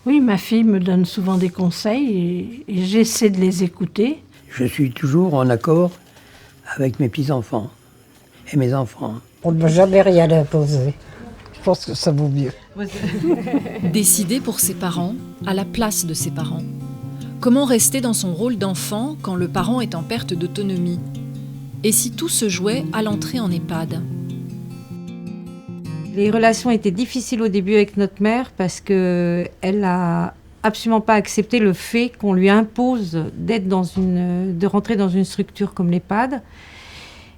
Oui, ma fille me donne souvent des conseils et j'essaie de les écouter. Je suis toujours en accord avec mes petits-enfants et mes enfants. On ne va jamais rien imposer. Je pense que ça vaut mieux. Décider pour ses parents, à la place de ses parents. Comment rester dans son rôle d'enfant quand le parent est en perte d'autonomie? Et si tout se jouait à l'entrée en EHPAD? Les relations étaient difficiles au début avec notre mère parce qu'elle n'a absolument pas accepté le fait qu'on lui impose de rentrer dans une structure comme l'EHPAD.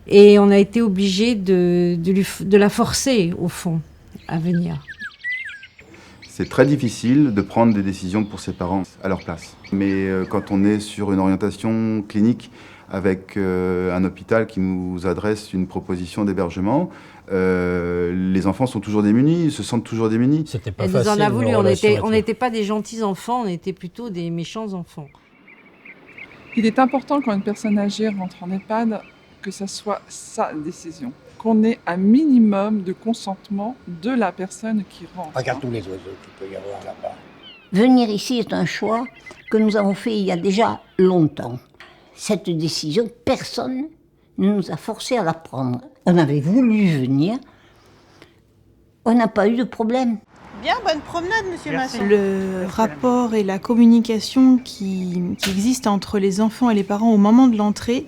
Et on a été obligé de la forcer, au fond, à venir. C'est très difficile de prendre des décisions pour ses parents à leur place. Mais quand on est sur une orientation clinique avec un hôpital qui nous adresse une proposition d'hébergement, les enfants sont toujours démunis, se sentent toujours démunis. C'était pas facile. Elle nous en a voulu, on n'était pas des gentils enfants, on était plutôt des méchants enfants. Il est important quand une personne âgée rentre en EHPAD que ça soit sa décision, qu'on ait un minimum de consentement de la personne qui rentre. Regarde tous les oiseaux qu'il peut y avoir là-bas. Venir ici est un choix que nous avons fait il y a déjà longtemps. Cette décision, personne ne nous a forcé à la prendre. On avait voulu venir, on n'a pas eu de problème. Bien, bonne promenade, monsieur Masson. Le rapport et la communication qui existe entre les enfants et les parents au moment de l'entrée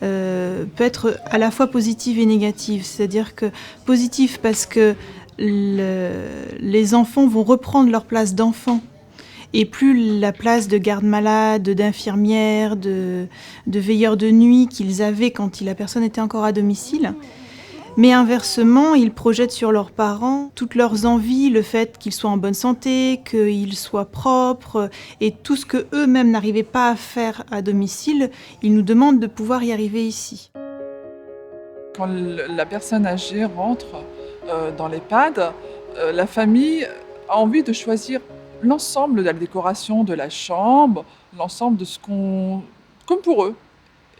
peut être à la fois positive et négative. C'est-à-dire que positive parce que les enfants vont reprendre leur place d'enfant et plus la place de garde-malade, d'infirmière, de veilleur de nuit qu'ils avaient quand la personne était encore à domicile. Mais inversement, ils projettent sur leurs parents toutes leurs envies, le fait qu'ils soient en bonne santé, qu'ils soient propres, et tout ce que eux-mêmes n'arrivaient pas à faire à domicile, ils nous demandent de pouvoir y arriver ici. Quand la personne âgée rentre dans l'EHPAD, la famille a envie de choisir l'ensemble de la décoration de la chambre, l'ensemble de ce qu'on... comme pour eux.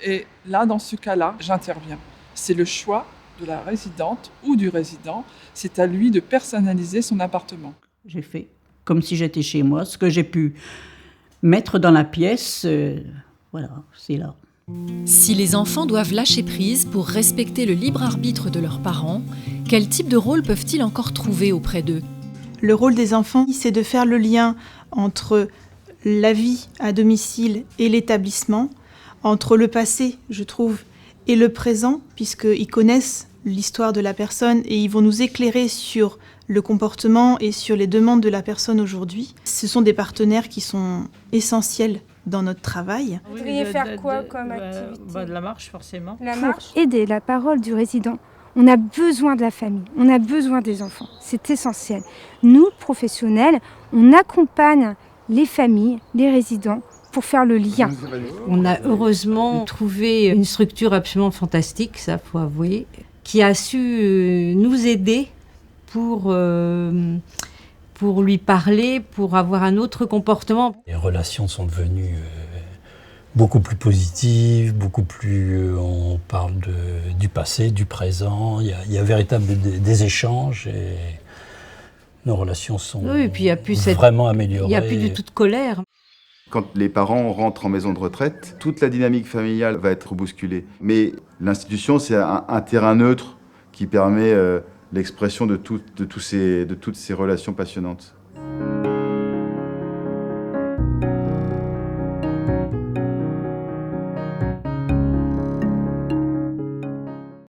Et là, dans ce cas-là, j'interviens. C'est le choix de la résidente ou du résident, c'est à lui de personnaliser son appartement. J'ai fait comme si j'étais chez moi, ce que j'ai pu mettre dans la pièce, voilà, c'est là. Si les enfants doivent lâcher prise pour respecter le libre arbitre de leurs parents, quel type de rôle peuvent-ils encore trouver auprès d'eux? Le rôle des enfants, c'est de faire le lien entre la vie à domicile et l'établissement, entre le passé, je trouve, et le présent, puisqu'ils connaissent l'histoire de la personne et ils vont nous éclairer sur le comportement et sur les demandes de la personne aujourd'hui. Ce sont des partenaires qui sont essentiels dans notre travail. Vous voudriez faire quoi comme activité? De la marche, forcément. La marche. Pour aider la parole du résident, on a besoin de la famille, on a besoin des enfants. C'est essentiel. Nous, professionnels, on accompagne les familles, les résidents, pour faire le lien. On a heureusement trouvé une structure absolument fantastique, ça faut avouer, qui a su nous aider pour lui parler, pour avoir un autre comportement. Les relations sont devenues beaucoup plus positives, beaucoup plus... on parle du passé, du présent, il y a véritablement des échanges et nos relations sont vraiment améliorées. Il n'y a plus du tout de colère. Quand les parents rentrent en maison de retraite, toute la dynamique familiale va être bousculée. Mais l'institution, c'est un terrain neutre qui permet l'expression de toutes ces relations passionnantes.